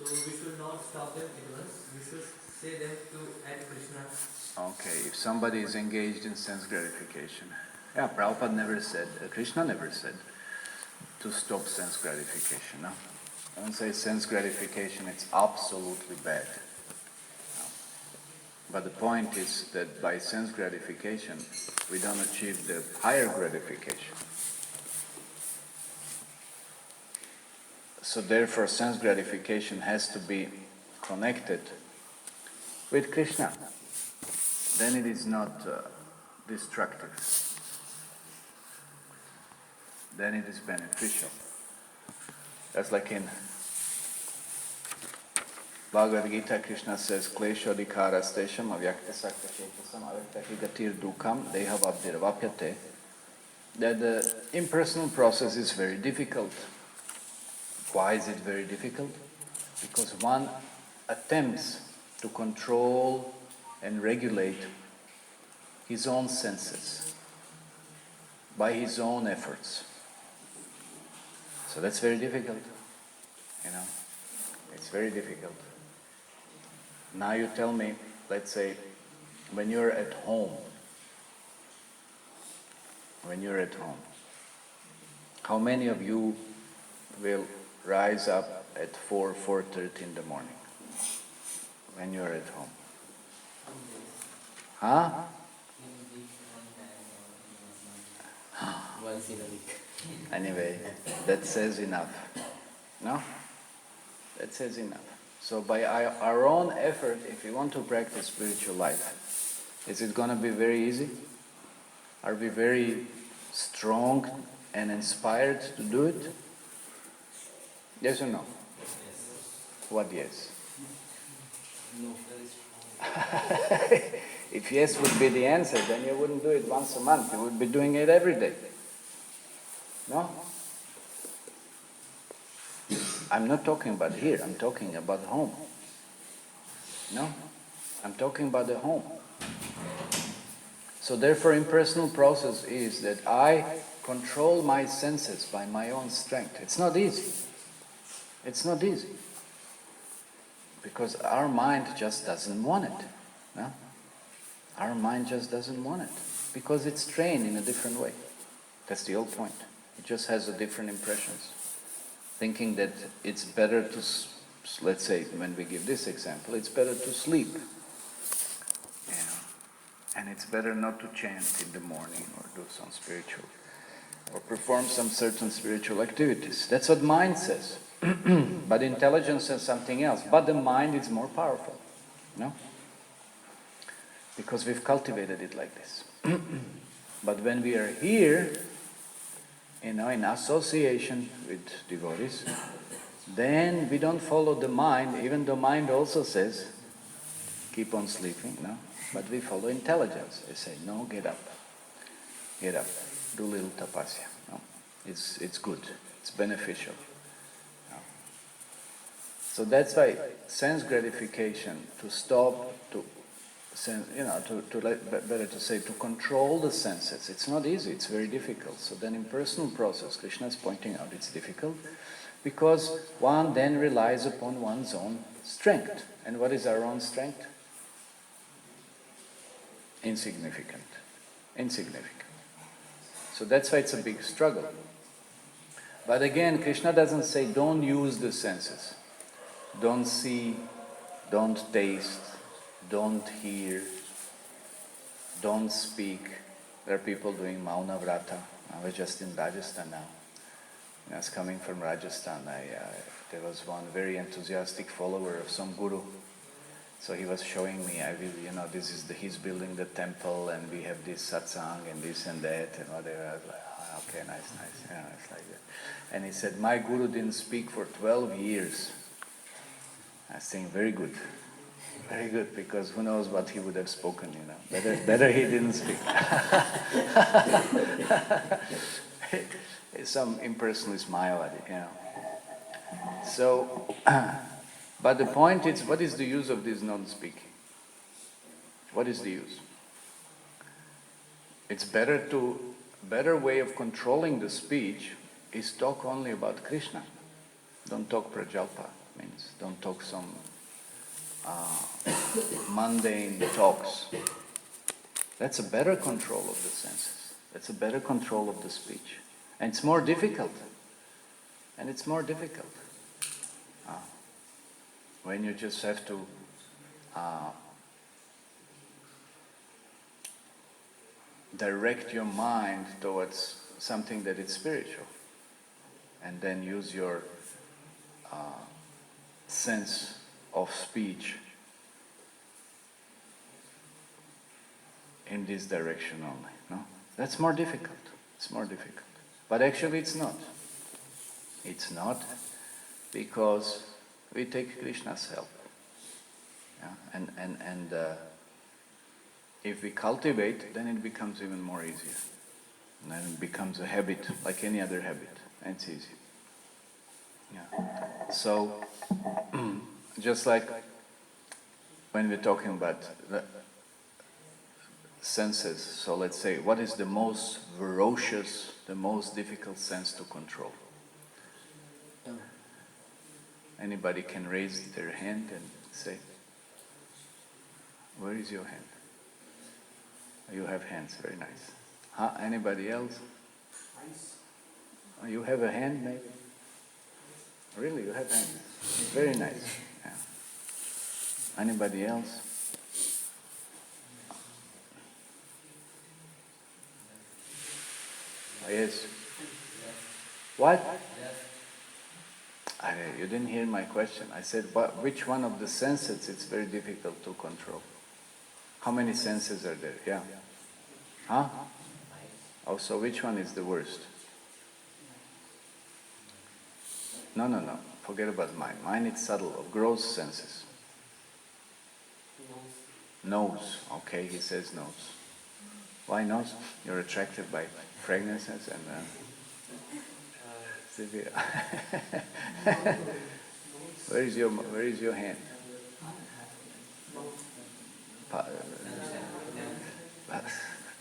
So we should not stop them at once. We should say them to add Krishna. Okay, if somebody is engaged in sense gratification. Yeah, Prabhupada never said, Krishna never said to stop sense gratification. No? I don't say sense gratification, it's absolutely bad. No. But the point is that by sense gratification, we don't achieve the higher gratification. So therefore, sense gratification has to be connected with Krishna. Then it is not destructive. Then it is beneficial. That's like in Bhagavad Gita, Krishna says, Klesho adhikarastesham avyakta sakta chetasam avyakta higatir dukam dehavabdirvapyate. That the impersonal process is very difficult. Why is it very difficult? Because one attempts to control and regulate his own senses by his own efforts. So that's very difficult, it's very difficult. Now you tell me, let's say, when you're at home, how many of you will rise up at 4:30 in the morning when you're at home? Huh? Once in a week. Anyway, that says enough. No? That says enough. So by our own effort, if we want to practice spiritual life, is it going to be very easy? Are we very strong and inspired to do it? Yes or no? Yes. What yes? No, very strong. If yes would be the answer, then you wouldn't do it once a month. You would be doing it every day. No? I'm not talking about here. I'm talking about home. No? I'm talking about the home. So therefore, impersonal process is that I control my senses by my own strength. It's not easy. It's not easy. Because our mind just doesn't want it. No? Our mind just doesn't want it. Because it's trained in a different way. That's the whole point. It just has a different impressions. Thinking that it's better to, let's say, when we give this example, it's better to sleep. And it's better not to chant in the morning or do some spiritual, or perform some certain spiritual activities. That's what mind says. But intelligence says something else. But the mind is more powerful. No? Because we've cultivated it like this. But when we are here, in association with devotees, then we don't follow the mind, even though mind also says, keep on sleeping, no? But we follow intelligence. They say, no, get up, do little tapasya. No? It's good, it's beneficial. No? So that's why sense gratification, to stop, to control the senses. It's not easy, it's very difficult. So then in personal process, Krishna is pointing out it's difficult because one then relies upon one's own strength. And what is our own strength? Insignificant. So that's why it's a big struggle. But again, Krishna doesn't say don't use the senses. Don't see, don't taste, don't hear, don't speak. There are people doing Mauna Vrata. I was just in Rajasthan now. I was coming from Rajasthan. There was one very enthusiastic follower of some guru. So he was showing me, he's building the temple and we have this satsang and this and that and whatever. I was like, okay, nice. It's like that. And he said, my guru didn't speak for 12 years. I was saying, very good, because who knows what he would have spoken, Better he didn't speak. Some impersonalist Mayavadi, So, but the point is, what is the use of this non-speaking? What is the use? It's better way of controlling the speech is talk only about Krishna. Don't talk Prajalpa. Means don't talk some mundane talks. That's a better control of the senses. That's a better control of the speech. And it's more difficult. And it's more difficult. When you just have to direct your mind towards something that is spiritual, and then use your sense of speech in this direction only. No? That's more difficult. It's more difficult. But actually it's not. It's not, because we take Krishna's help. Yeah? And if we cultivate, then it becomes even more easier. And then it becomes a habit, like any other habit, and it's easy. Yeah. So, just like when we're talking about the senses, so let's say, what is the most ferocious, the most difficult sense to control? Anybody can raise their hand and say, where is your hand? You have hands, very nice. Huh? Anybody else? Oh, you have a hand, maybe? Really, you have hands. Very nice. Yeah. Anybody else? Yes. What? You didn't hear my question. I said, which one of the senses it's very difficult to control? How many senses are there? Yeah. Huh? Oh, so which one is the worst? No. Forget about mine. Mine is subtle, of gross senses. Nose. Okay, he says nose. Why nose? You're attracted by fragrances and... Where is your hand?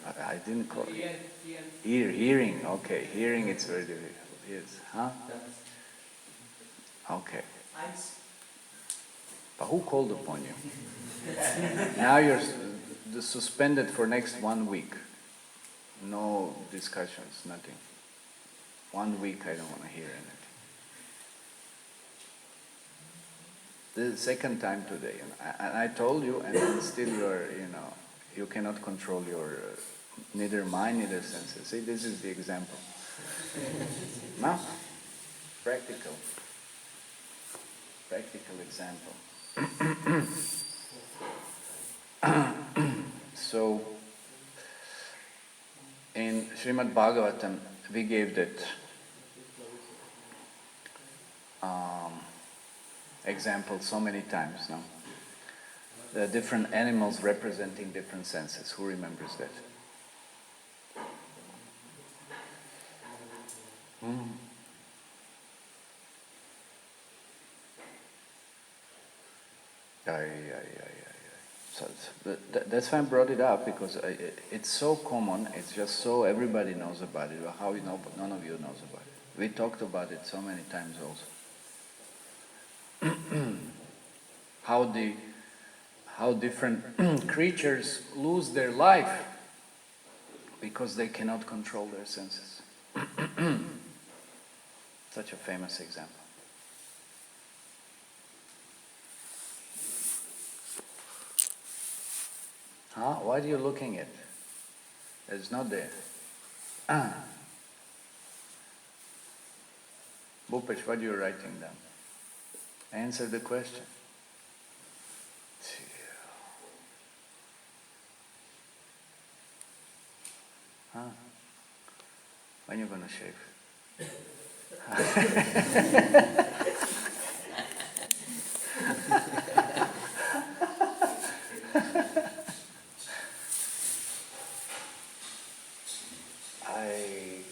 I didn't call it. Hearing. Okay, hearing. It's very difficult. Yes. Huh? Okay. But who called upon you? Now you're suspended for next 1 week. No discussions, nothing. 1 week I don't want to hear anything. This is the second time today. And I told you, and then still you cannot control your, neither mind, neither senses. See, this is the example. No? Practical example. So, in Srimad Bhagavatam, we gave that example so many times now. There are different animals representing different senses. Who remembers that? So that's why I brought it up, because it's so common, it's just so everybody knows about it. How you know, but none of you knows about it. We talked about it so many times also. How different creatures lose their life because they cannot control their senses. Such a famous example. Huh? What are you looking at? It's not there. Bhupesh, what are you writing down? Answer the question. Huh? When are you going to shave?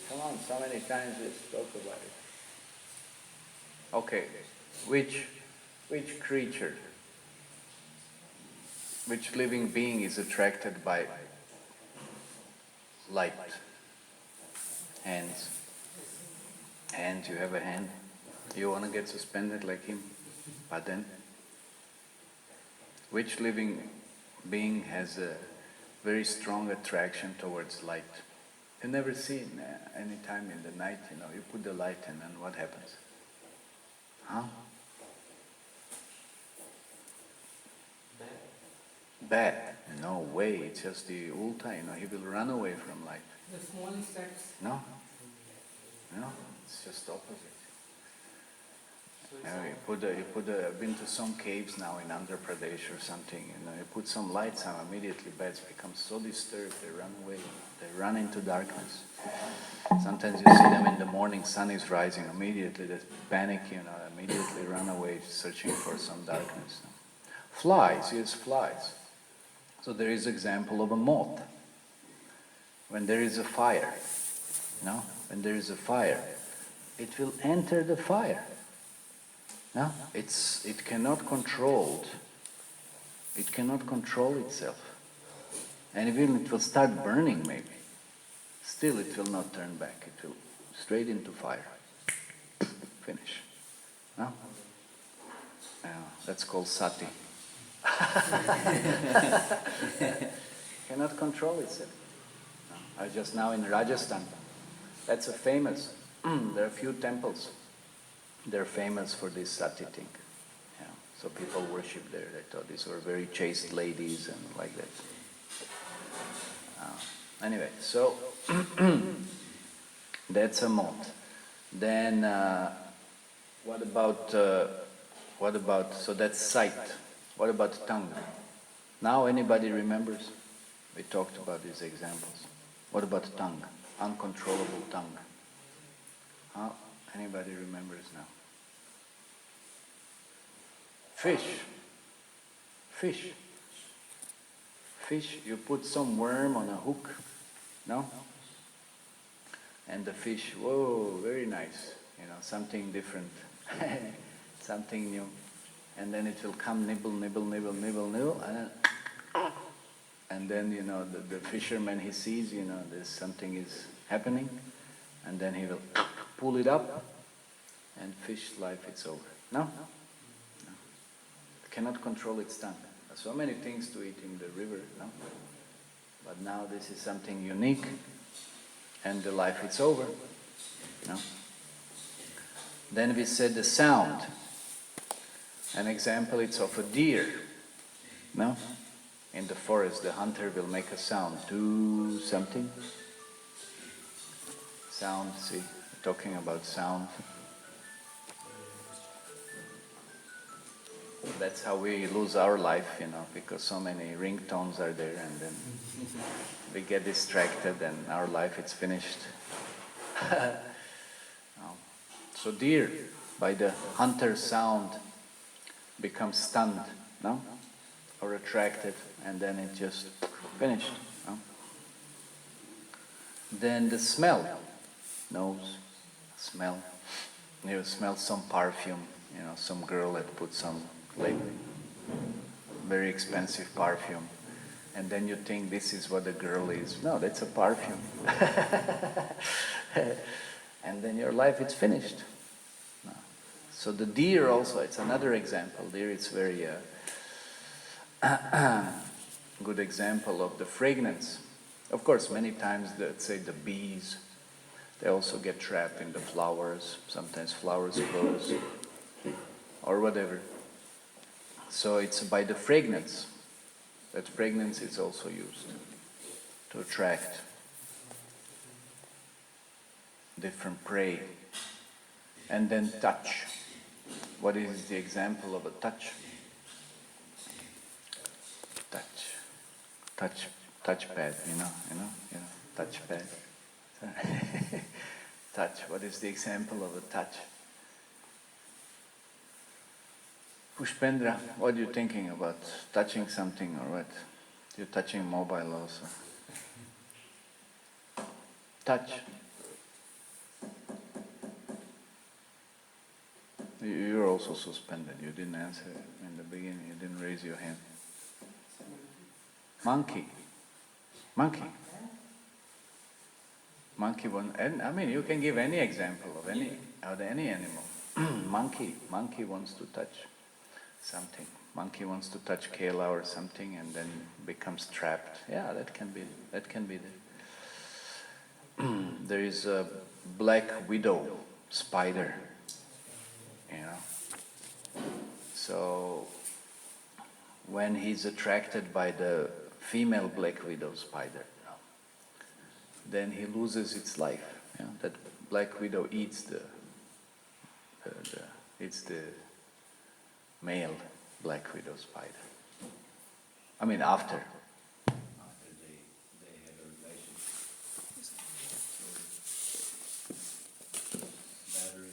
Come on, so many times we spoke about it. Okay, which creature, which living being is attracted by light? Hands. Hands, you have a hand. You want to get suspended like him? But then, which living being has a very strong attraction towards light? You never see it any time in the night, you put the light in and what happens? Huh? Bad. No way, it's just the ulta, he will run away from light. The smallest acts. No, it's just opposite. I've been to some caves now in Andhra Pradesh or something, you put some lights on, immediately beds become so disturbed, they run away, they run into darkness. Sometimes you see them in the morning, sun is rising, immediately they panic, immediately run away searching for some darkness. Flies, yes, flies. So there is example of a moth. When there is a fire, when there is a fire, it will enter the fire. No, it cannot control itself. And even it will start burning maybe. Still it will not turn back. It will straight into fire. Finish. No? That's called sati. Cannot control itself. No. I just now in Rajasthan. That's a famous. There are a few temples. They're famous for this sati thing. Yeah. So people worship there. They thought these were very chaste ladies and like that. Anyway, so that's a moth. Then what about so that's sight. What about tongue? Now anybody remembers? We talked about these examples. What about tongue? Uncontrollable tongue. Huh? Anybody remembers now? Fish. You put some worm on a hook, no? And the fish, whoa, very nice, something different, something new. And then it will come nibble, and then the fisherman, he sees, there's something is happening, and then he will pull it up, and fish life, it's over. No? It cannot control its tongue. There's so many things to eat in the river, no? But now this is something unique, and the life, it's over. No? Then we said the sound. An example, it's of a deer. No? In the forest, the hunter will make a sound. Do something. Sound, see, we're talking about sound. That's how we lose our life, because so many ringtones are there, and then we get distracted and our life, it's finished. So deer, by the hunter's sound, becomes stunned, no? Or attracted, and then it just finished. No? Then the smell, nose, smell. You smell some perfume, some girl had put some very expensive perfume, and then you think this is what the girl is. No, that's a perfume. And then your life, it's finished. No. So the deer also, it's another example. Deer, it's very good example of the fragrance. Of course, many times, let's say the bees, they also get trapped in the flowers. Sometimes flowers close, or whatever. So it's by the fragrance. That fragrance is also used to attract different prey. And then touch. What is the example of a touch? Touchpad, touchpad. Touch. What is the example of a touch? Pushpendra, what are you thinking about? Touching something or what? You're touching mobile also. Touch. You're also suspended. You didn't answer in the beginning. You didn't raise your hand. Monkey. Monkey one. And I mean, you can give any example of any animal. Monkey wants to touch. something. Monkey wants to touch Kela or something and then becomes trapped. Yeah, that can be there. There is a black widow spider, you know. So when he's attracted by the female black widow spider, then he loses its life. You know? That black widow eats the male black widow spider. I mean, after they have a relationship. Battery.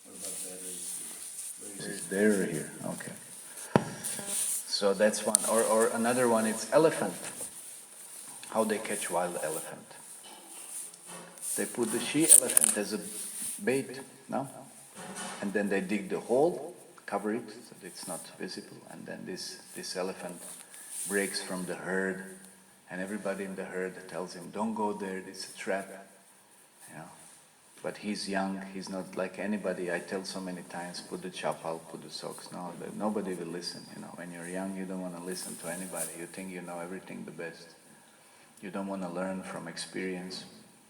What about batteries? They're here. Okay. So that's one. Or another one. It's elephant. How they catch wild elephant. They put the she-elephant as a bait, no? And then they dig the hole, cover it so that it's not visible, and then this elephant breaks from the herd, and everybody in the herd tells him, don't go there, it's a trap, you know. But he's young, he's not like anybody. I tell so many times, put the chapal, put the socks. No, nobody will listen, you know. When you're young, you don't want to listen to anybody. You think you know everything the best. You don't want to learn from experience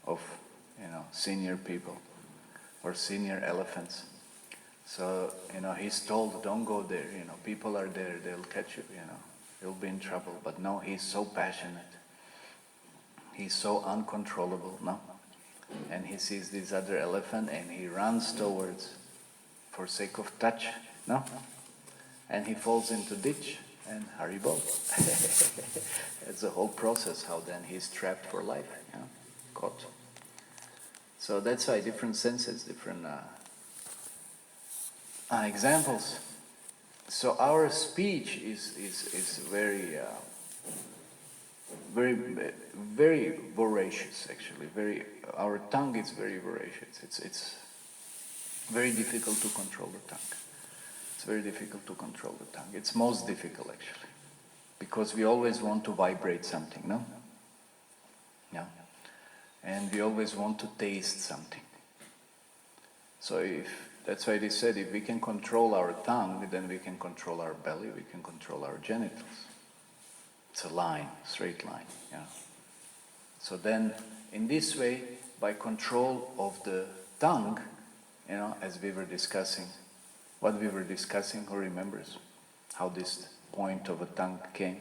of, you know, senior people or senior elephants. So, you know, he's told, don't go there, you know, people are there, they'll catch you, you know, you'll be in trouble. But no, he's so passionate. He's so uncontrollable, no? And he sees this other elephant and he runs towards, for sake of touch, no? And he falls into ditch and Haribo. It's the whole process, how then he's trapped for life, you know, caught. So that's why different senses, different examples. So our speech is very voracious, actually. Our tongue is very voracious. It's very difficult to control the tongue. It's very difficult to control the tongue. It's most difficult, actually, because we always want to vibrate something, no? Yeah. And we always want to taste something. So that's why they said, if we can control our tongue, then we can control our belly, we can control our genitals. It's a line, straight line, yeah. So then, in this way, by control of the tongue, you know, as we were discussing, what we were discussing, who remembers how this point of a tongue came?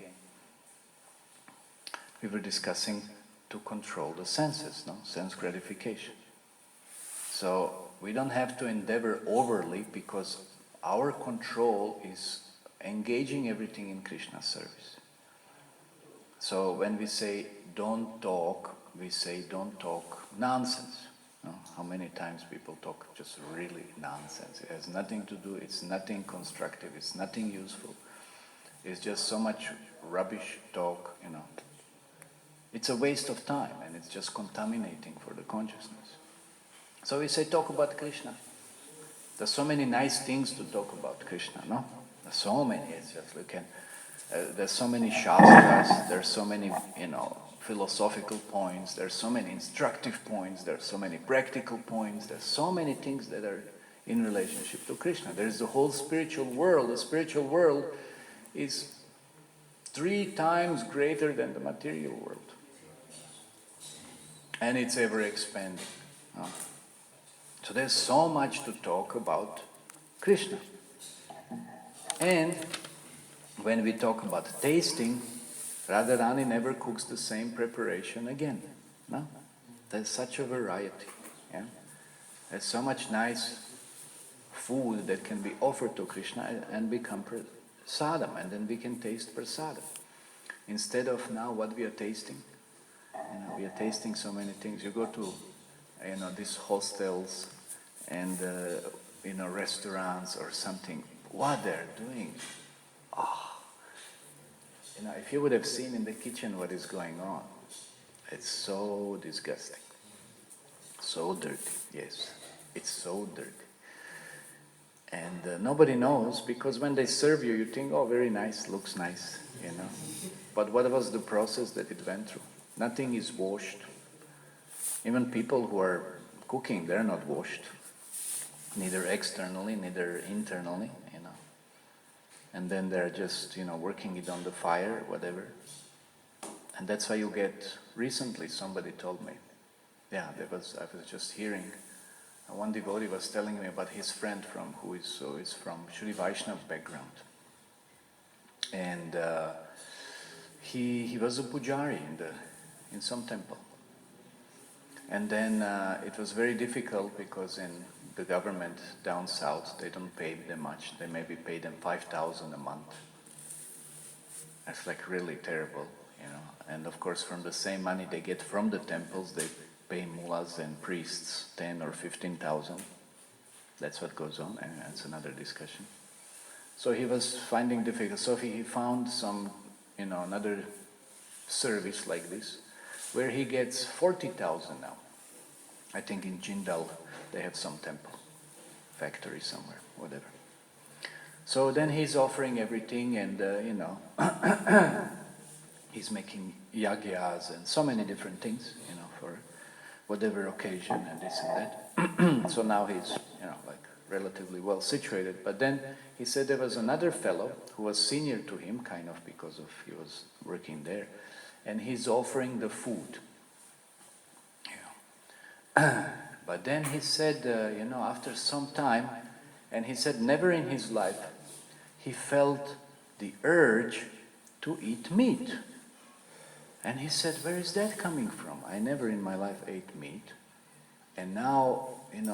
We were discussing to control the senses, no? Sense gratification. So we don't have to endeavor overly, because our control is engaging everything in Krishna's service. So when we say don't talk, we say don't talk nonsense. No? How many times people talk just really nonsense? It has nothing to do, it's nothing constructive, it's nothing useful. It's just so much rubbish talk, you know. It's a waste of time, and it's just contaminating for the consciousness. So we say, talk about Krishna. There's so many nice things to talk about Krishna, no? There's so many. It's just there's so many shastras. There's so many, you know, philosophical points. There's so many instructive points. There's so many practical points. There's so many things that are in relationship to Krishna. There's the whole spiritual world. The spiritual world is 3 times greater than the material world. And it's ever expanding. So there's so much to talk about Krishna. And when we talk about tasting, Radharani never cooks the same preparation again. No? There's such a variety. Yeah? There's so much nice food that can be offered to Krishna and become prasadam, and then we can taste prasadam. Instead of now what we are tasting. You know, we are tasting so many things. You go to, you know, these hostels and, you know, restaurants or something. What they're doing. Oh. You know, if you would have seen in the kitchen what is going on, it's so disgusting. So dirty, yes. It's so dirty. And nobody knows, because when they serve you, you think, oh, very nice, looks nice, you know. But what was the process that it went through? Nothing is washed. Even people who are cooking, they're not washed. Neither externally, neither internally, you know. and then they're just, working it on the fire, whatever. And that's why you get, recently somebody told me, I was just hearing, one devotee was telling me about his friend who is from Sri Vaishnava background. And he was a pujari in some temple. And then it was very difficult because in the government down south, they don't pay them much. They maybe pay them 5,000 a month. That's like really terrible, And of course, from the same money they get from the temples, they pay mullahs and priests 10 or 15,000. That's what goes on, and that's another discussion. So he was finding difficult. So he found some, another service like this, where he gets 40,000 now. I think in Jindal they have some temple, factory somewhere, whatever. So then he's offering everything, and he's making yagyas and so many different things, for whatever occasion and this and that. So now he's, like relatively well situated. But then he said there was another fellow who was senior to him, kind of because he was working there, and he's offering the food. But then he said, after some time, and he said never in his life he felt the urge to eat meat. And he said, where is that coming from? I never in my life ate meat. And now,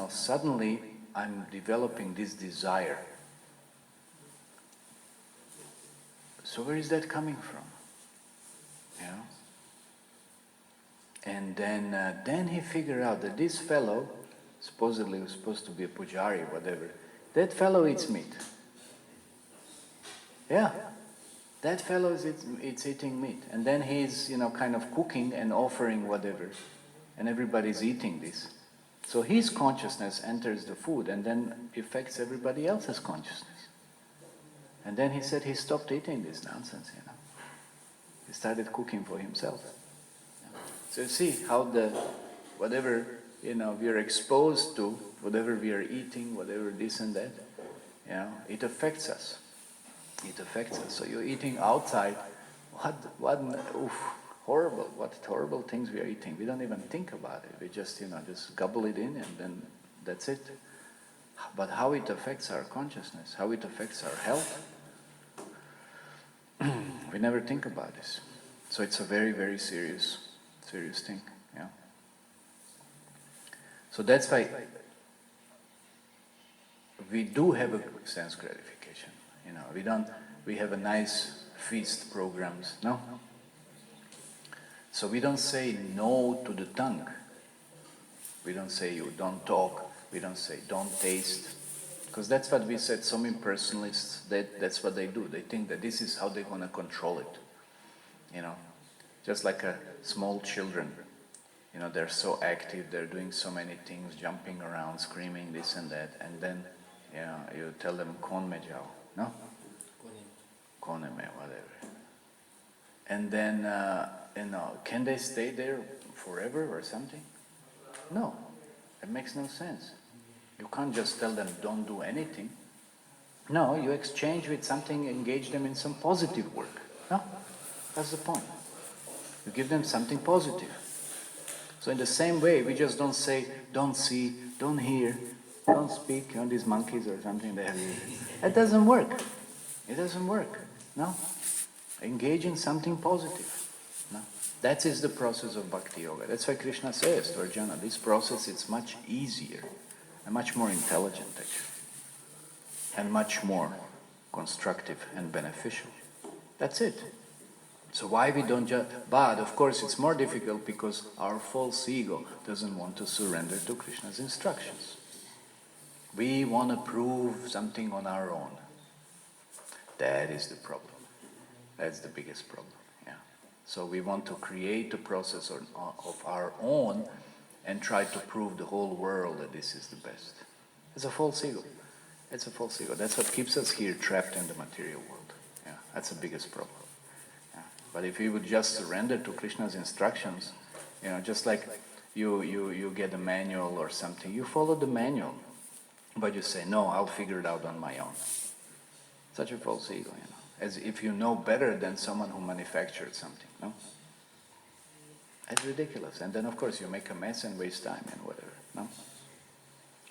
suddenly I'm developing this desire. So where is that coming from? And then he figured out that this fellow, supposedly was supposed to be a pujari, whatever, that fellow eats meat. Yeah, that fellow is eating meat. And then he's, kind of cooking and offering whatever, and everybody's eating this. So his consciousness enters the food and then affects everybody else's consciousness. And then he said he stopped eating this nonsense, He started cooking for himself. So you see how whatever, we are exposed to, whatever we are eating, whatever this and that, it affects us. It affects us. So you're eating outside, what horrible things we are eating. We don't even think about it. We just, just gobble it in and then that's it. But how it affects our consciousness, how it affects our health, we never think about this. So it's a very, very serious thing, So that's why we do have a sense gratification, we have a nice feast programs, no? So we don't say no to the tongue. We don't say you don't talk, we don't say don't taste. Because that's what we said, some impersonalists, that's what they do. They think that this is how they're going to control it, Just like small children, they're so active, they're doing so many things, jumping around, screaming this and that, and then, you tell them, "Kon me jao," no? Kone me, whatever. And then, can they stay there forever or something? No, it makes no sense. You can't just tell them, don't do anything. No, you exchange with something, engage them in some positive work. No, that's the point. You give them something positive. So in the same way, we just don't say, don't see, don't hear, don't speak, these monkeys or something they have. That doesn't work. It doesn't work. No. Engage in something positive. No. That is the process of bhakti yoga. That's why Krishna says to Arjuna, this process is much easier and much more intelligent actually. And much more constructive and beneficial. That's it. So why we don't just... But of course it's more difficult because our false ego doesn't want to surrender to Krishna's instructions. We want to prove something on our own. That is the problem. That's the biggest problem. So we want to create a process of our own and try to prove the whole world that this is the best. It's a false ego. It's a false ego. That's what keeps us here trapped in the material world. That's the biggest problem. But if we would just surrender to Krishna's instructions, just like you get a manual or something, you follow the manual, but you say, no, I'll figure it out on my own. Such a false ego, as if you know better than someone who manufactured something, no? It's ridiculous. And then of course you make a mess and waste time and whatever, no?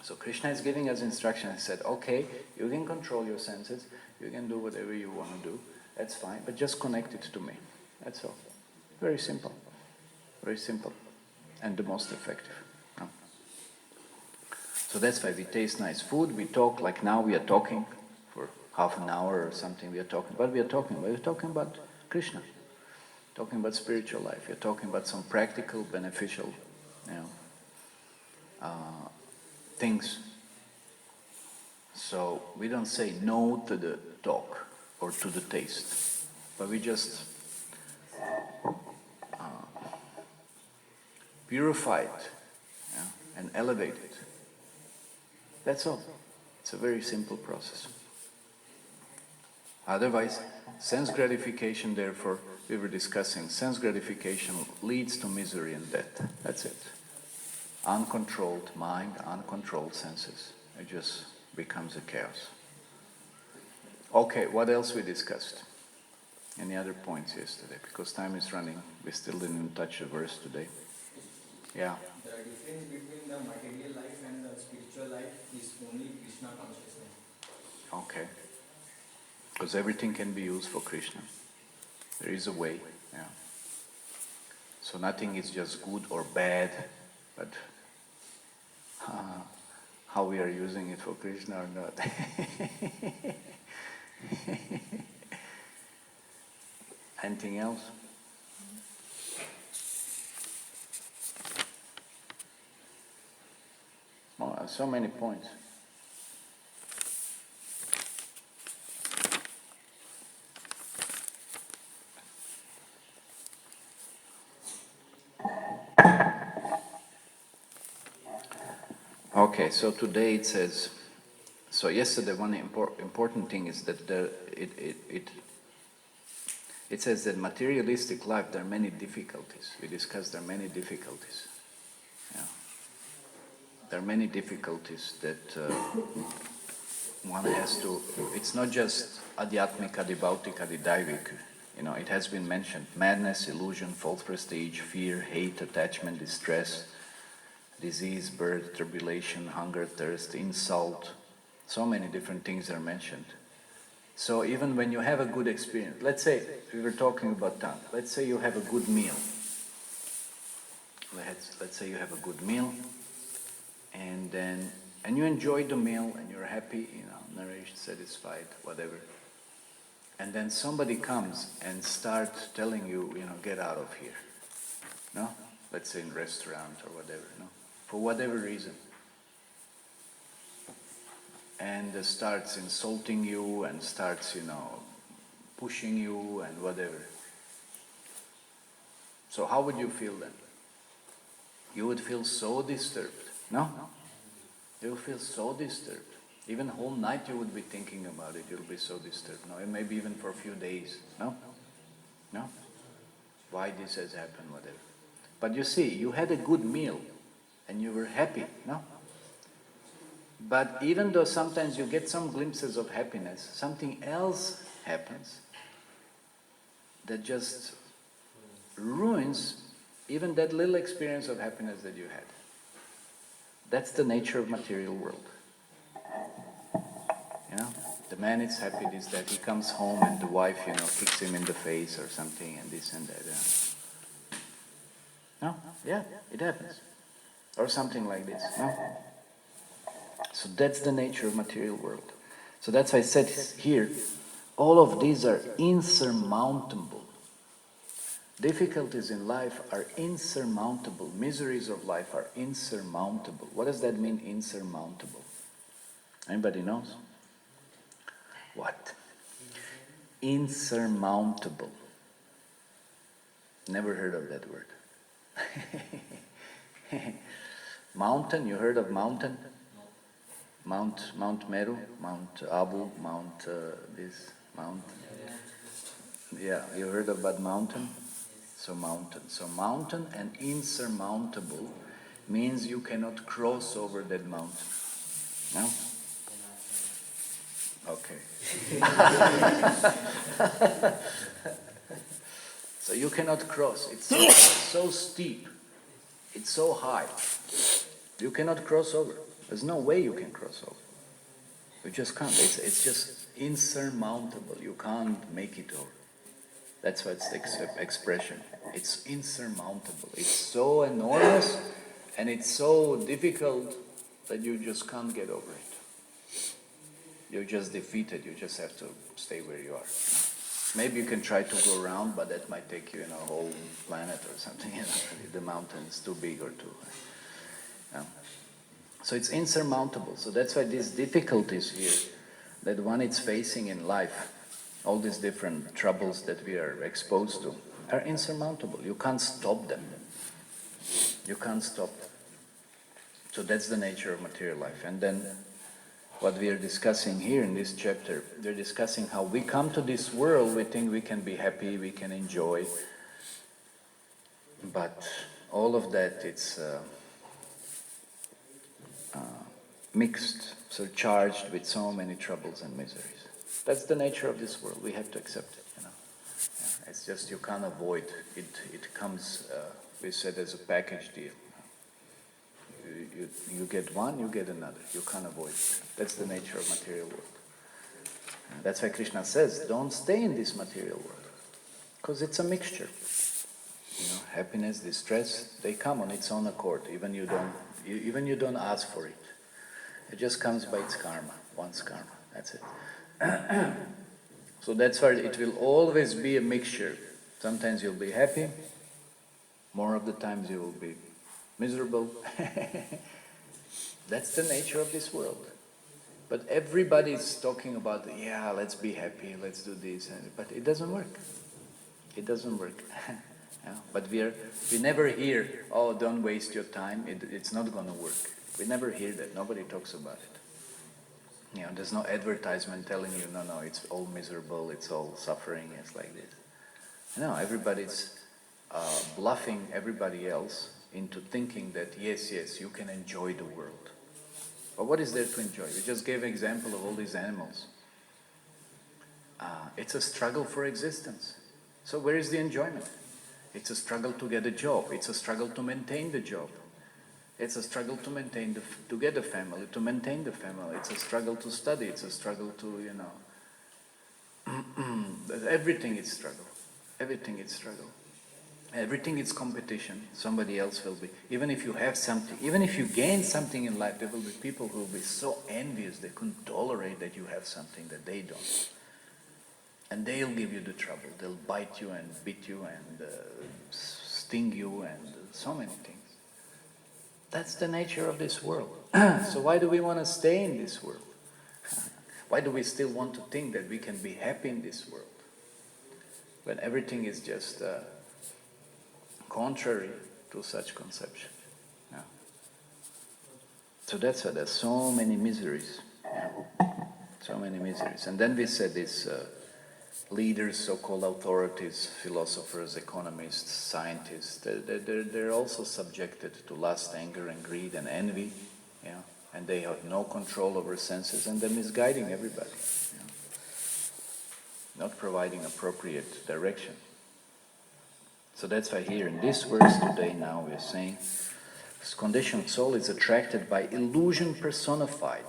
So Krishna is giving us instruction. He said, okay, you can control your senses, you can do whatever you want to do, that's fine, but just connect it to me. That's all. Very simple. Very simple. And the most effective. No? So that's why we taste nice food, we talk, like now we are talking for half an hour or something, we are talking. What we are talking about? We are talking about Krishna. Talking about spiritual life. We are talking about some practical, beneficial, things. So we don't say no to the talk or to the taste, but we just purify it and elevate it. That's all. It's a very simple process. Otherwise, sense gratification, therefore, we were discussing, sense gratification leads to misery and death. That's it. Uncontrolled mind, uncontrolled senses. It just becomes a chaos. Okay, what else we discussed? Any other points yesterday? Because time is running. We still didn't touch a verse today. Yeah. The difference between the material life and the spiritual life is only Krishna consciousness. Okay. Because everything can be used for Krishna. There is a way. Yeah. So nothing is just good or bad, but how we are using it for Krishna or not. Anything else? Oh, so many points. Okay, so today it says, so yesterday one important thing is that it says that materialistic life, there are many difficulties. We discussed there are many difficulties. Yeah. There are many difficulties that one has to, it's not just adhyatmika, adibhautika, adidaivik. It has been mentioned, madness, illusion, false prestige, fear, hate, attachment, distress, disease, birth, tribulation, hunger, thirst, insult, so many different things are mentioned. So even when you have a good experience, let's say, we were talking about tongue, let's say you have a good meal. Let's say you have a good meal, and you enjoy the meal, and you're happy, nourished, satisfied, whatever. And then somebody comes and starts telling you, get out of here. No? Let's say in a restaurant or whatever, no? For whatever reason. And starts insulting you and starts, pushing you and whatever. So how would you feel then? You would feel so disturbed, no? You would feel so disturbed. Even whole night you would be thinking about it, you'll be so disturbed. No, and maybe even for a few days, no? No? Why this has happened, whatever. But you see, you had a good meal and you were happy, no? But even though sometimes you get some glimpses of happiness, something else happens that just ruins even that little experience of happiness that you had. That's the nature of material world. The man is happy, this, that. He comes home and the wife, kicks him in the face or something and this and that. No? Yeah, it happens. Or something like this, no? So that's the nature of material world. So that's why I said here, all of these are insurmountable. Difficulties in life are insurmountable. Miseries of life are insurmountable. What does that mean, insurmountable? Anybody knows? What? Insurmountable. Never heard of that word. Mountain, you heard of mountain? Mount Meru, Mount Abu, Mount Mount. Yeah, you heard about mountain? So mountain and insurmountable means you cannot cross over that mountain. No? Okay. So you cannot cross. It's so steep. It's so high. You cannot cross over. There's no way you can cross over. You just can't. It's just insurmountable. You can't make it over. That's why it's the expression. It's insurmountable. It's so enormous and it's so difficult that you just can't get over it. You're just defeated. You just have to stay where you are. Maybe you can try to go around, but that might take you in a whole planet or something. The mountain is too big or too high. So it's insurmountable. So that's why these difficulties here that one is facing in life, all these different troubles that we are exposed to, are insurmountable. You can't stop them. You can't stop them. So that's the nature of material life. And then what we are discussing here in this chapter, they're discussing how we come to this world, we think we can be happy, we can enjoy, but all of that, it's mixed, so charged with so many troubles and miseries. That's the nature of this world. We have to accept it, Yeah, it's just you can't avoid it. It comes, we said, as a package deal. You get one, you get another. You can't avoid it. That's the nature of material world. That's why Krishna says, don't stay in this material world, because it's a mixture. Happiness, distress, they come on its own accord. Even you don't ask for it. It just comes by its karma, one's karma. That's it. So that's why it will always be a mixture. Sometimes you'll be happy. More of the times you will be miserable. That's the nature of this world. But everybody is talking about, yeah, let's be happy, let's do this, but it doesn't work. It doesn't work. But we never hear, oh, don't waste your time, it's not going to work. We never hear that. Nobody talks about it. There's no advertisement telling you, no, it's all miserable, it's all suffering, it's like this. No, everybody's bluffing everybody else into thinking that yes, you can enjoy the world. But what is there to enjoy? We just gave an example of all these animals. It's a struggle for existence. So where is the enjoyment? It's a struggle to get a job. It's a struggle to maintain the job. It's a struggle to maintain to get a family, to maintain the family. It's a struggle to study. It's a struggle to, everything is struggle. Everything is struggle. Everything is competition. Somebody else will be. Even if you have something, even if you gain something in life, there will be people who will be so envious they couldn't tolerate that you have something that they don't. And they'll give you the trouble. They'll bite you and beat you and sting you and so many things. That's the nature of this world. So why do we want to stay in this world? Why do we still want to think that we can be happy in this world? When everything is just contrary to such conception. So that's why there's so many miseries. So many miseries. And then we said these leaders, so-called authorities, philosophers, economists, scientists, they're also subjected to lust, anger and greed and envy, and they have no control over senses and they're misguiding everybody, not providing appropriate direction. So that's why here in this verse today now we're saying, this conditioned soul is attracted by illusion personified.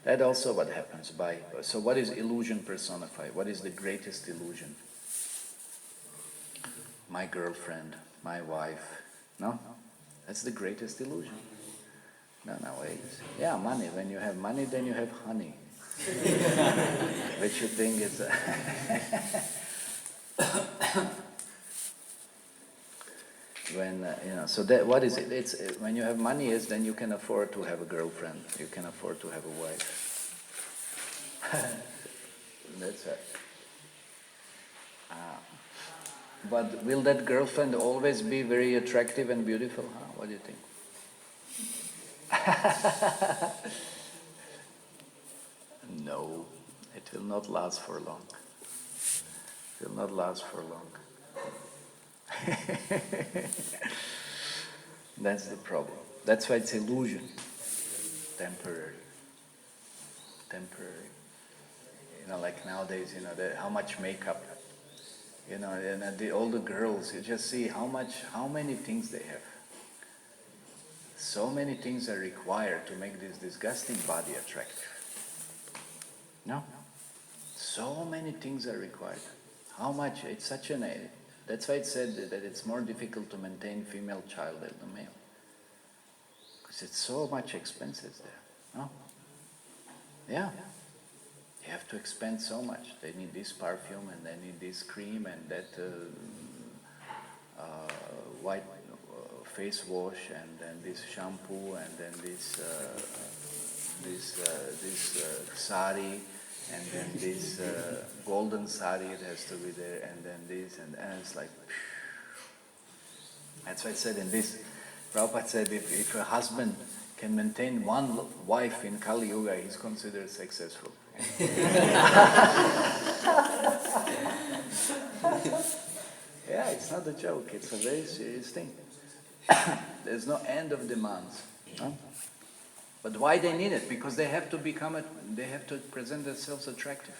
That also what happens so what is illusion personified? What is the greatest illusion? My girlfriend, my wife. No? That's the greatest illusion. No, wait. Yeah, money. When you have money, then you have honey. Which you think is... so that, what is it? It's when you have money, then you can afford to have a girlfriend. You can afford to have a wife. That's it. But will that girlfriend always be very attractive and beautiful? What do you think? No, it will not last for long. It will not last for long. That's the problem. That's why it's illusion, temporary. temporary. Like nowadays, how much makeup, and all the girls, you just see how many things they have. So many things are required to make this disgusting body attractive. No? So many things are required. How much? It's such an... That's why it said that it's more difficult to maintain female child than the male. Because it's so much expenses there. No? Yeah. You have to expend so much. They need this perfume, and they need this cream, and that white face wash, and then this shampoo, and then this sari, and then this golden sari, it has to be there, and then this, and it's like... That's why I said in this, Prabhupada said if a husband can maintain one wife in Kali Yuga, he's considered successful. Yeah, it's not a joke, it's a very serious thing. There's no end of demands. No? But why they need it? Because they have to present themselves attractive.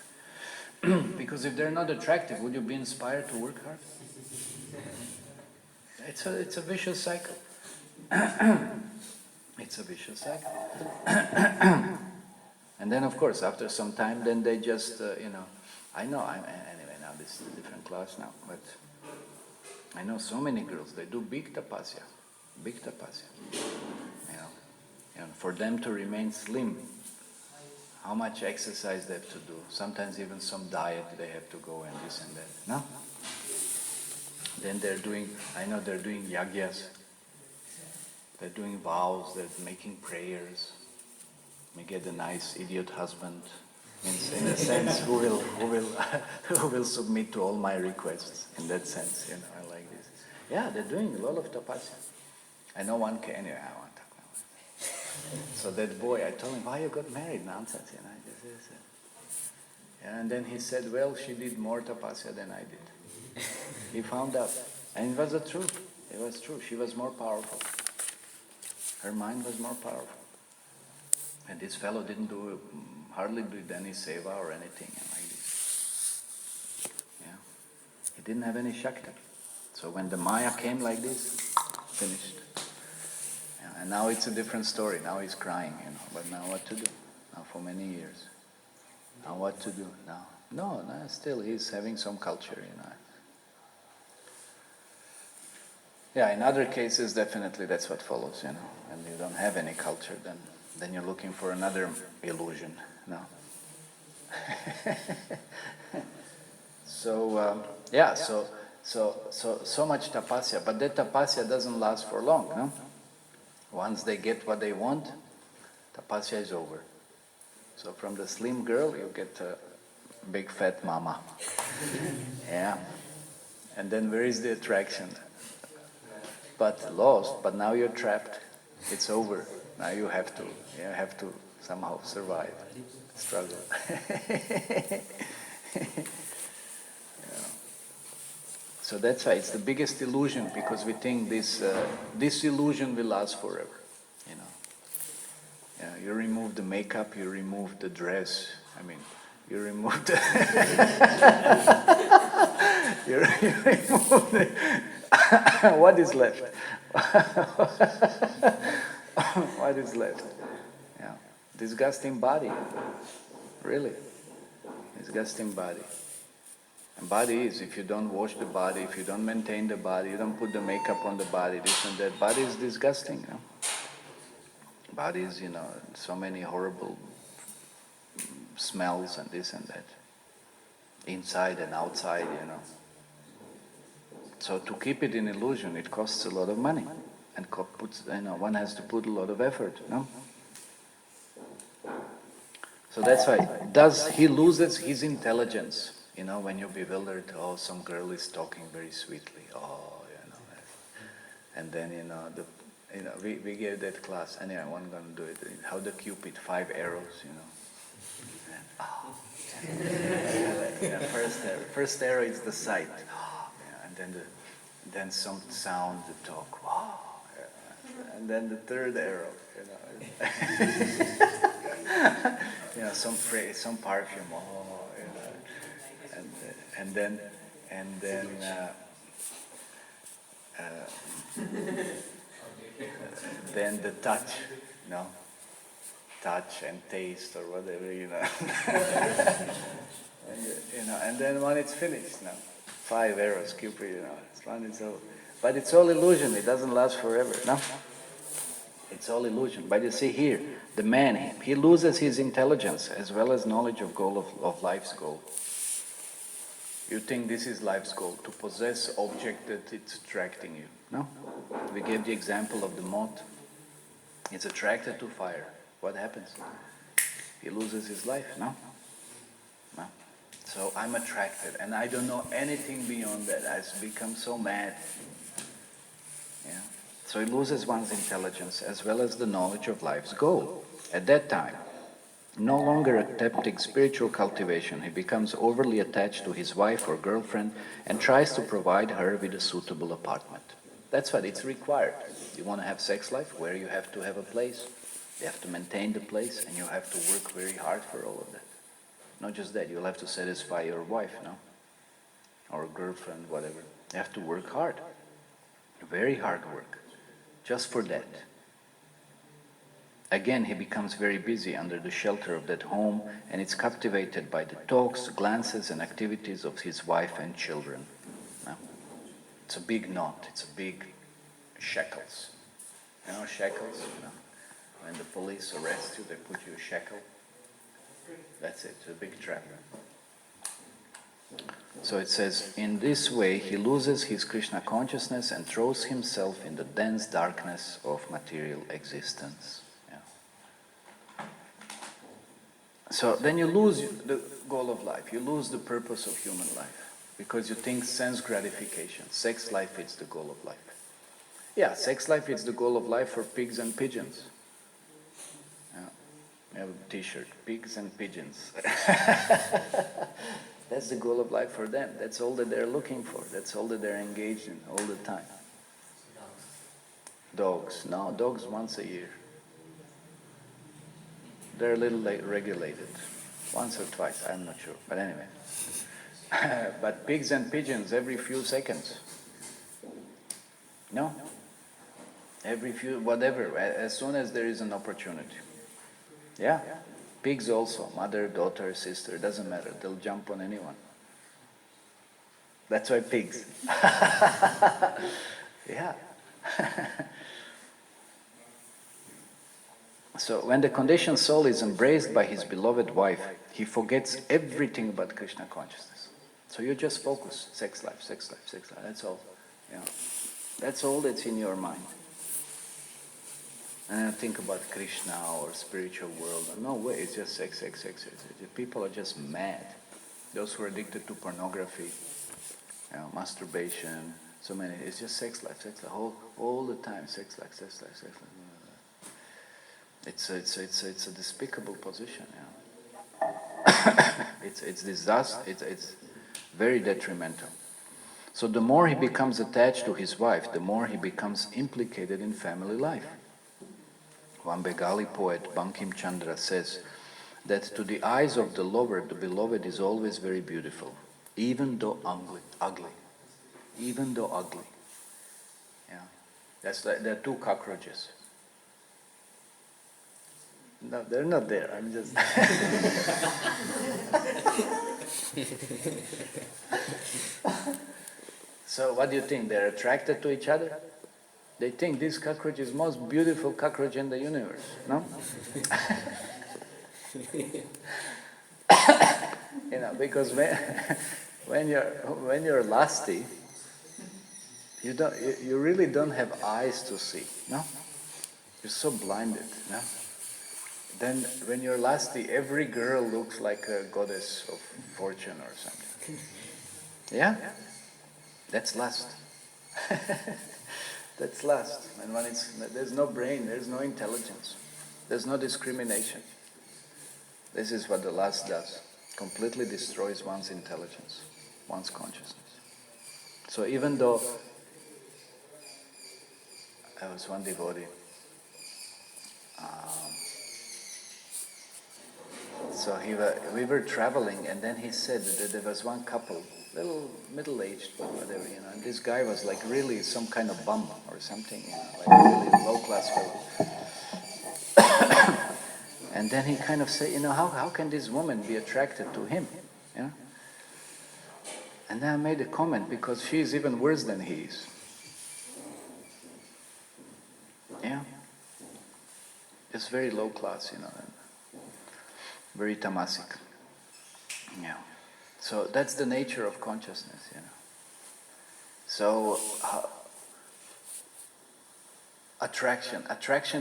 Because if they're not attractive, would you be inspired to work hard? It's a vicious cycle. It's a vicious cycle. And then, of course, after some time, then they just, I know, anyway, now this is a different class now, but I know so many girls, they do big tapasya. And for them to remain slim, how much exercise they have to do. Sometimes even some diet they have to go and this and that. No? Then they're doing yagyas. They're doing vows, they're making prayers. May get a nice idiot husband, in a sense, who will submit to all my requests. In that sense, I like this. Yeah, they're doing a lot of tapasya. I know one case, anyway, I won't talk about it. So that boy, I told him, why you got married? Nonsense, And then he said, well, she did more tapasya than I did. He found out. And it was the truth. It was true. She was more powerful. Her mind was more powerful. And this fellow hardly did any seva or anything like this. Yeah. He didn't have any Shakti. So when the Maya came like this, finished. Yeah, and now it's a different story. Now he's crying, But now what to do? Now for many years. Now what to do now? No, still he's having some culture, Yeah, in other cases, definitely that's what follows, And you don't have any culture, then you're looking for another illusion, no? So much tapasya, but that tapasya doesn't last for long, no? Once they get what they want, tapasya is over. So from the slim girl, you get a big fat mama. Yeah. And then where is the attraction? But lost, but now you're trapped. It's over. Now you have to somehow survive, struggle. So that's why it's the biggest illusion, because we think this illusion will last forever. You remove the makeup, you remove the dress. You remove the you remove the what is left? What is left? Yeah. Disgusting body. Really. Disgusting body. And body is, if you don't wash the body, if you don't maintain the body, you don't put the makeup on the body, this and that, body is disgusting. Body is, so many horrible smells and this and that. Inside and outside, So to keep it in illusion, it costs a lot of money. And one has to put a lot of effort, So that's why, he loses his intelligence, when you're bewildered, some girl is talking very sweetly, and then, we gave that class, anyway, I'm going to do it, how the Cupid, 5 arrows, and, first arrow is the sight, and then some sound, the talk, wow, and then the third arrow, You know, some phrase, some perfume, oh, you know, and then the touch, you know, touch and taste or whatever, you know. And, you know, and then when it's finished, now 5 arrows, Cupid, you know, it's fun, it's all. But it's all illusion. It doesn't last forever. No, it's all illusion. But you see here, the man, he loses his intelligence as well as knowledge of of life's goal. You think this is life's goal, to possess object that it's attracting you. No? We gave the example of the moth. It's attracted to fire. What happens? He loses his life. No? No. So I'm attracted, and I don't know anything beyond that. I've become so mad. Yeah. So he loses one's intelligence as well as the knowledge of life's goal. At that time, no longer accepting spiritual cultivation, he becomes overly attached to his wife or girlfriend and tries to provide her with a suitable apartment. That's what it's required. You want to have sex life where you have to have a place, you have to maintain the place, and you have to work very hard for all of that. Not just that, you'll have to satisfy your wife, no? Or girlfriend, whatever. You have to work hard. Very hard work. Just for that. Again, he becomes very busy under the shelter of that home, and it's captivated by the talks, glances, and activities of his wife and children. No? It's a big knot. It's a big shackles. You know shackles? You know? When the police arrest you, they put you a shackle. That's it. It's a big trap. So it says, in this way he loses his Krishna consciousness and throws himself in the dense darkness of material existence. Yeah. So then you lose the goal of life, you lose the purpose of human life, because you think sense gratification, sex life is the goal of life. Yeah, sex life is the goal of life for pigs and pigeons. Yeah. I have a t-shirt, pigs and pigeons. That's the goal of life for them. That's all that they're looking for. That's all that they're engaged in all the time. Dogs. No, dogs once a year. They're a little regulated. Once or twice, I'm not sure. But anyway. But pigs and pigeons every few seconds. No? Every few, whatever, as soon as there is an opportunity. Yeah? Pigs also, mother, daughter, sister, doesn't matter. They'll jump on anyone. That's why pigs. Yeah. So when the conditioned soul is embraced by his beloved wife, he forgets everything but Krishna consciousness. So you just focus, sex life, sex life, sex life, that's all. Yeah. That's all that's in your mind. And I think about Krishna or spiritual world. No way, it's just sex, sex, sex, sex. People are just mad. Those who are addicted to pornography, masturbation, so many. It's just sex life, all the time. Sex life, sex life, sex life. It's a despicable position. Yeah. It's disaster. It's very detrimental. So the more he becomes attached to his wife, the more he becomes implicated in family life. One Bengali poet, Bankim Chandra, says that to the eyes of the lover, the beloved is always very beautiful, even though ugly. Even though ugly. Yeah. That's like, there are 2 cockroaches. No, they're not there. I'm just... So what do you think? They're attracted to each other? They think this cockroach is the most beautiful cockroach in the universe, no? Because when you're lusty, you really don't have eyes to see, no? You're so blinded, no? Then when you're lusty, every girl looks like a goddess of fortune or something. Yeah? That's lust. That's lust. And when there's no brain, there's no intelligence, there's no discrimination. This is what the lust does. Completely destroys one's intelligence, one's consciousness. So even though I was one devotee, So we were traveling, and then he said that there was one couple, little middle-aged, but whatever, and this guy was like really some kind of bum or something, like a really low-class fellow. And then he kind of said, how can this woman be attracted to him? And then I made a comment, because she is even worse than he is. Yeah. Just very low class, and very tamasic. Yeah. So that's the nature of consciousness, So attraction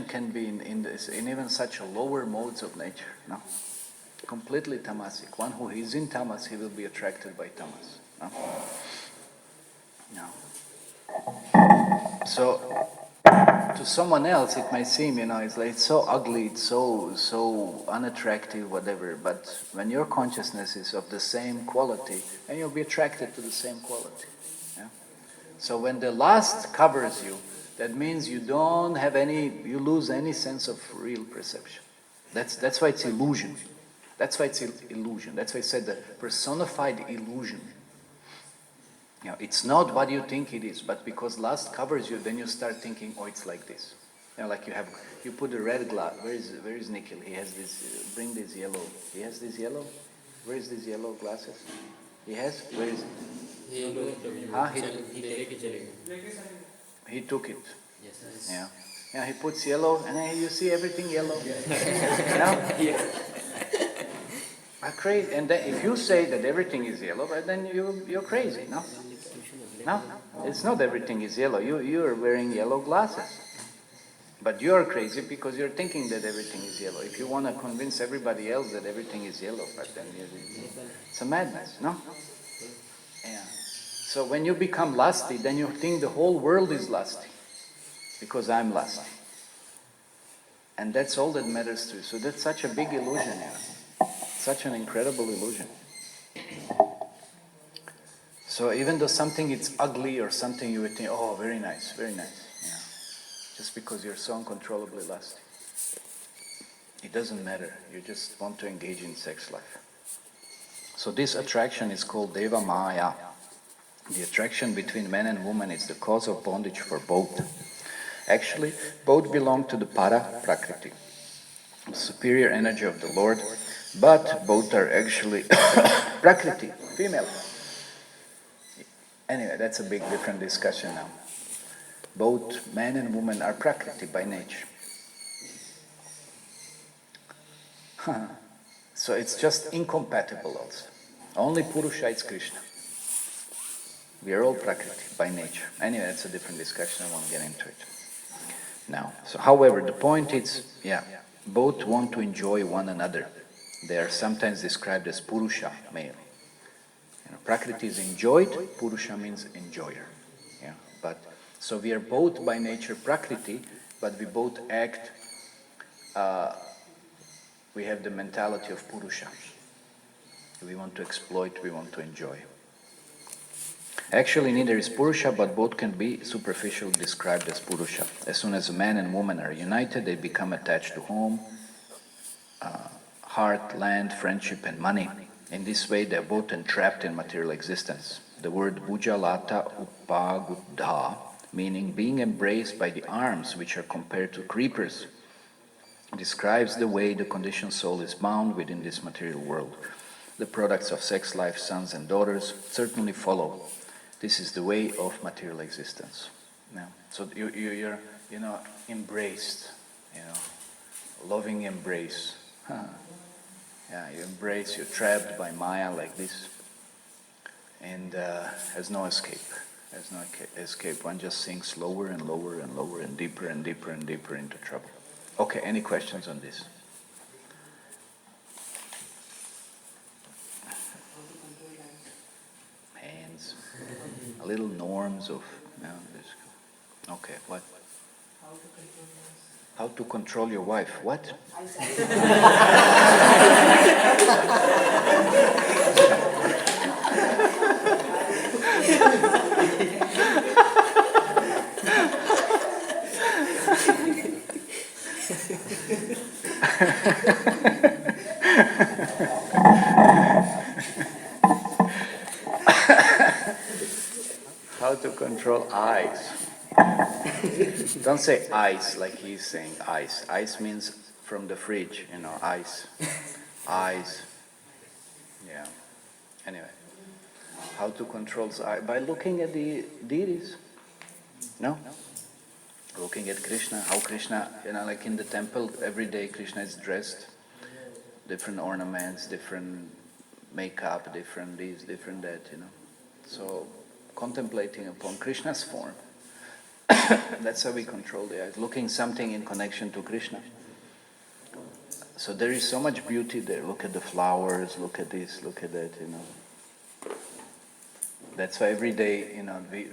can be in even such lower modes of nature, no? Completely tamasic. One who is in tamas, he will be attracted by tamas. No. So to someone else it may seem, it's like it's so ugly, it's so unattractive, whatever. But when your consciousness is of the same quality, then you'll be attracted to the same quality. Yeah? So when the lust covers you, that means you lose any sense of real perception. That's why it's illusion. That's why it's illusion. That's why I said the personified illusion. It's not what you think it is, but because lust covers you, then you start thinking, oh, it's like this. Like you put a red glass. Where is Nikhil? He has this. Bring this yellow. He has this yellow. Where is this yellow glasses? He has. Where is it? He took it. Yes. Yeah. Yeah. He puts yellow, and then you see everything yellow. Crazy. And then if you say that everything is yellow, then you're crazy. No, it's not everything is yellow. You are wearing yellow glasses, but you're crazy because you're thinking that everything is yellow. If you want to convince everybody else that everything is yellow, but then it's a madness. No. Yeah. So when you become lusty, then you think the whole world is lusty because I'm lusty, and that's all that matters to you. So that's such a big illusion. Such an incredible illusion. So even though something is ugly or something, you would think, oh, very nice, very nice. Just because you're so uncontrollably lusty. It doesn't matter. You just want to engage in sex life. So this attraction is called Deva Maya. The attraction between man and woman is the cause of bondage for both. Actually, both belong to the Para Prakriti, the superior energy of the Lord, but both are actually Prakriti, female. Anyway, that's a big different discussion now. Both man and woman are Prakriti by nature. So it's just incompatible also. Only Purusha is Krishna. We are all Prakriti by nature. Anyway, that's a different discussion, I won't get into it now. So however, the point is, both want to enjoy one another. They are sometimes described as Purusha, male. Prakriti is enjoyed, Purusha means enjoyer. But so we are both by nature Prakriti, but we both act, we have the mentality of Purusha. We want to exploit, we want to enjoy. Actually, neither is Purusha, but both can be superficially described as Purusha. As soon as a man and woman are united, they become attached to home, heart, land, friendship, and money. In this way, they are both entrapped in material existence. The word Bujalata Upaguddha, meaning being embraced by the arms which are compared to creepers, describes the way the conditioned soul is bound within this material world. The products of sex life, sons and daughters, certainly follow. This is the way of material existence. So you're embraced, loving embrace. You embrace, you're trapped by Maya like this, and has no escape. There's no escape. One just sinks lower and lower and lower and deeper and deeper and deeper into trouble. Okay, any questions on this? Hands. A little norms of... Okay, what? How to control your wife? What? How to control eyes. Don't say ice like he's saying ice. Ice means from the fridge, ice. Eyes. Yeah. Anyway. How to control the eye? By looking at the deities. No? Looking at Krishna. How Krishna, like in the temple, every day Krishna is dressed. Different ornaments, different makeup, different this, different that, So, contemplating upon Krishna's form. That's how we control the eyes. Looking something in connection to Krishna. So there is so much beauty there. Look at the flowers, look at this, look at that, That's why every day,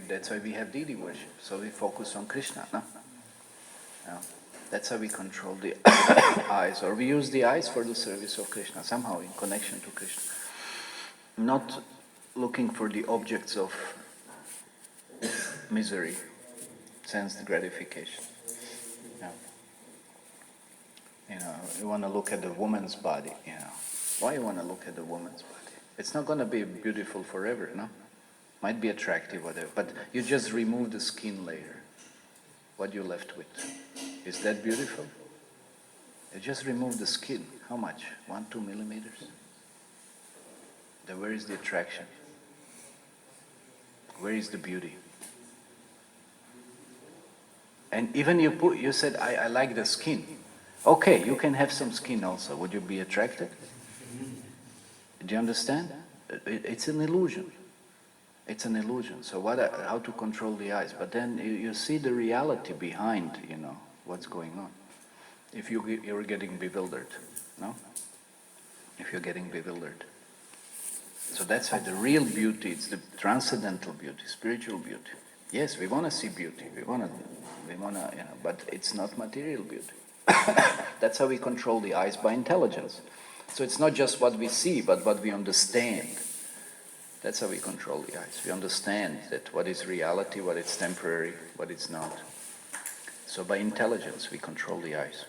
that's why we have deity worship. So we focus on Krishna, no? Yeah. That's how we control the eyes. Or we use the eyes for the service of Krishna, somehow in connection to Krishna. Not looking for the objects of misery, sense gratification. You want to look at the woman's body, Why you want to look at the woman's body? It's not going to be beautiful forever, no? Might be attractive, whatever, but you just remove the skin layer. What you're left with. Is that beautiful? You just remove the skin. How much? 1-2 millimeters? Then where is the attraction? Where is the beauty? And even you said, I like the skin. Okay, you can have some skin also. Would you be attracted? Do you understand? It's an illusion. It's an illusion. So how to control the eyes? But then you see the reality behind, what's going on. If you're getting bewildered, no? If you're getting bewildered. So that's why the real beauty, it's the transcendental beauty, spiritual beauty. Yes, we want to see beauty. We want to, but it's not material beauty. That's how we control the eyes, by intelligence. So it's not just what we see, but what we understand. That's how we control the eyes. We understand that what is reality, what is temporary, what is not. So by intelligence we control the eyes.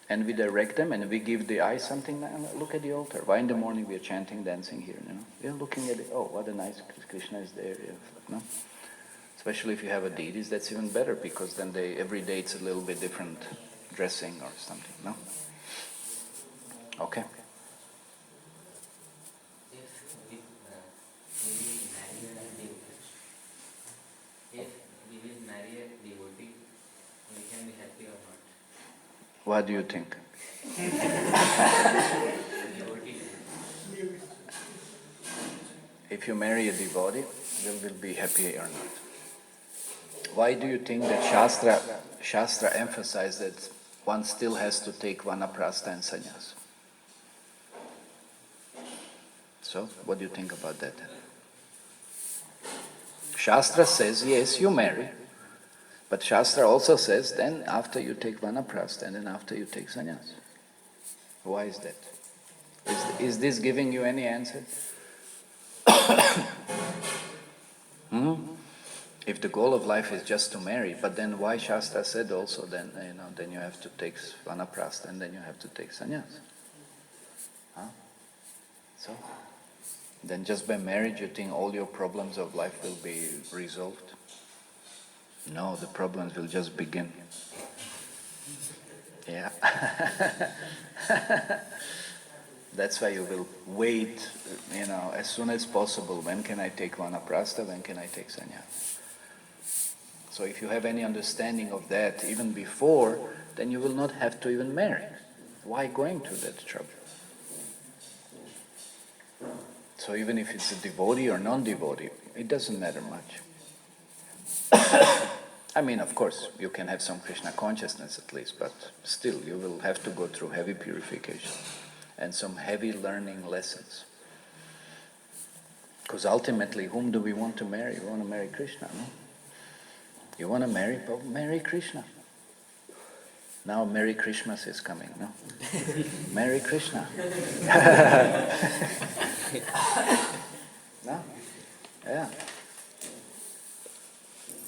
And we direct them and we give the eyes something. Look at the altar. Why in the morning we are chanting, dancing here? We are looking at it. Oh, what a nice Krishna is there. No? Especially if you have a deities, that's even better, because then every day it's a little bit different dressing or something. No? Okay. What do you think? If you marry a devotee, will be happy or not? Why do you think that Shastra emphasized that one still has to take vanaprastha and sannyas? So, what do you think about that? Shastra says, yes, you marry. But Shastra also says, then after you take vanaprastha and then after you take sannyas. Why is that? Is this giving you any answer? If the goal of life is just to marry, but then why Shastra said also then you have to take vanaprastha and then you have to take sannyas? So, then just by marriage you think all your problems of life will be resolved? No, the problems will just begin. Yeah. That's why you will wait, as soon as possible. When can I take vanaprastha? When can I take sannyas? So if you have any understanding of that even before, then you will not have to even marry. Why going through that trouble? So even if it's a devotee or non-devotee, it doesn't matter much. I mean, of course, you can have some Krishna consciousness at least, but still you will have to go through heavy purification and some heavy learning lessons. Because ultimately, whom do we want to marry? We want to marry Krishna, no? You want to marry Krishna. Now Merry Christmas is coming, no? Merry Krishna. No? Yeah.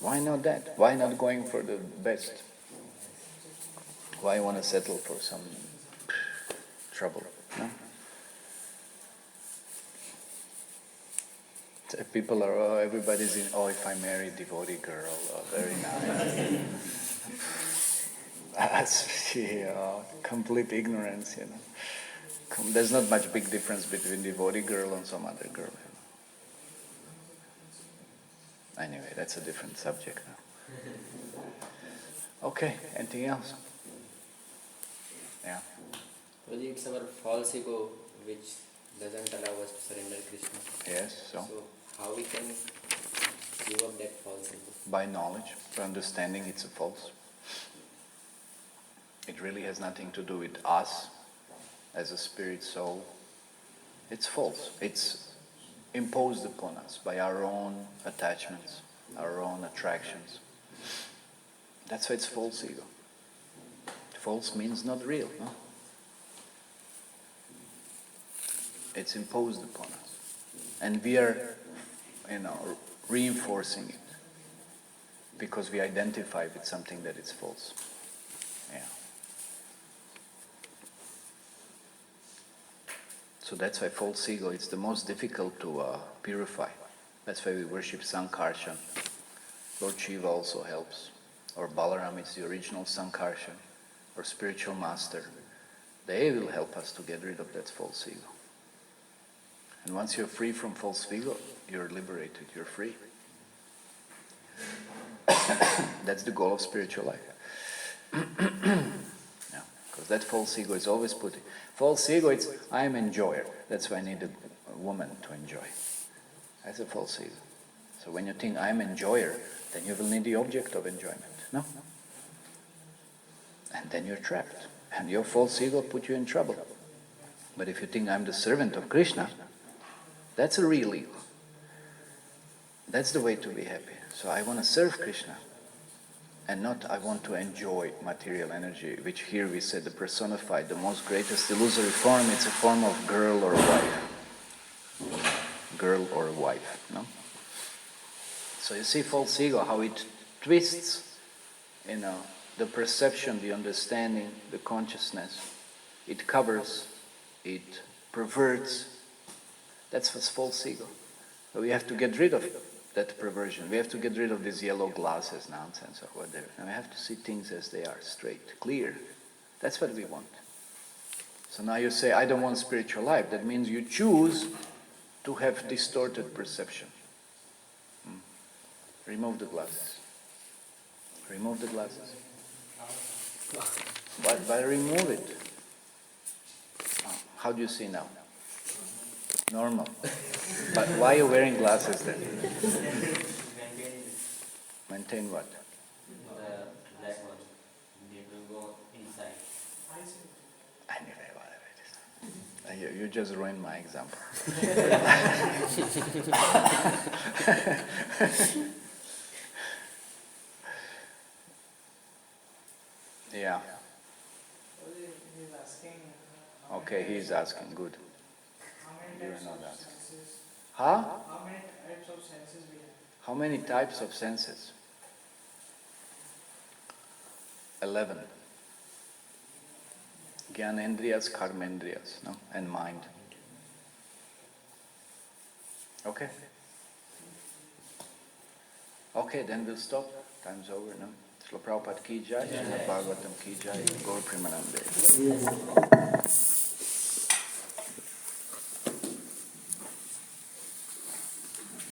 Why not that? Why not going for the best? Why want to settle for some trouble? No? People are, oh, everybody's in, oh, if I marry a devotee girl, oh, very nice. That's complete ignorance, There's not much big difference between devotee girl and some other girl. Anyway, that's a different subject now. Okay, anything else? Yeah. Well, it's our false ego which doesn't allow us to surrender Krishna. Yes, so? So how we can give up that false ego? By knowledge, by understanding it's a false. It really has nothing to do with us as a spirit soul. It's false. It's imposed upon us by our own attachments, our own attractions. That's why it's false ego. False means not real, no? It's imposed upon us. And we are, reinforcing it because we identify with something that is false. Yeah. So that's why false ego, it's the most difficult to purify. That's why we worship Sankarshan. Lord Shiva also helps. Or Balaram is the original Sankarshan. Or spiritual master. They will help us to get rid of that false ego. And once you're free from false ego, you're liberated, you're free. That's the goal of spiritual life. Yeah, because that false ego is always putting... False ego, it's, I am enjoyer. That's why I need a woman to enjoy. That's a false ego. So when you think, I am enjoyer, then you will need the object of enjoyment. No? And then you're trapped. And your false ego put you in trouble. But if you think, I'm the servant of Krishna, that's a real ego. That's the way to be happy. So I want to serve Krishna. And not I want to enjoy material energy, which here we said the personified, the most greatest illusory form, it's a form of girl or wife. Girl or wife, no? So you see false ego, how it twists, the perception, the understanding, the consciousness. It covers, it perverts. That's what's false ego. So we have to get rid of that perversion. We have to get rid of these yellow glasses nonsense or whatever. And we have to see things as they are, straight, clear. That's what we want. So now you say, I don't want spiritual life. That means you choose to have distorted perception. Remove the glasses. Remove the glasses. But remove it. How do you see now? Normal. But why are you wearing glasses then? Maintain what? The black one. It will go inside. Anyway, whatever it is. You just ruined my example. Yeah. Okay, he's asking. Good. You are not asking. Huh? How many types of senses we have? How many types of senses? 11. Gyanendriyas, karmendriyas, no? And mind. Okay? Okay, then we'll stop. Time's over, no? Srila Prabhupada ki jai, Srila Bhagavatam ki jai, Gaur Premanande.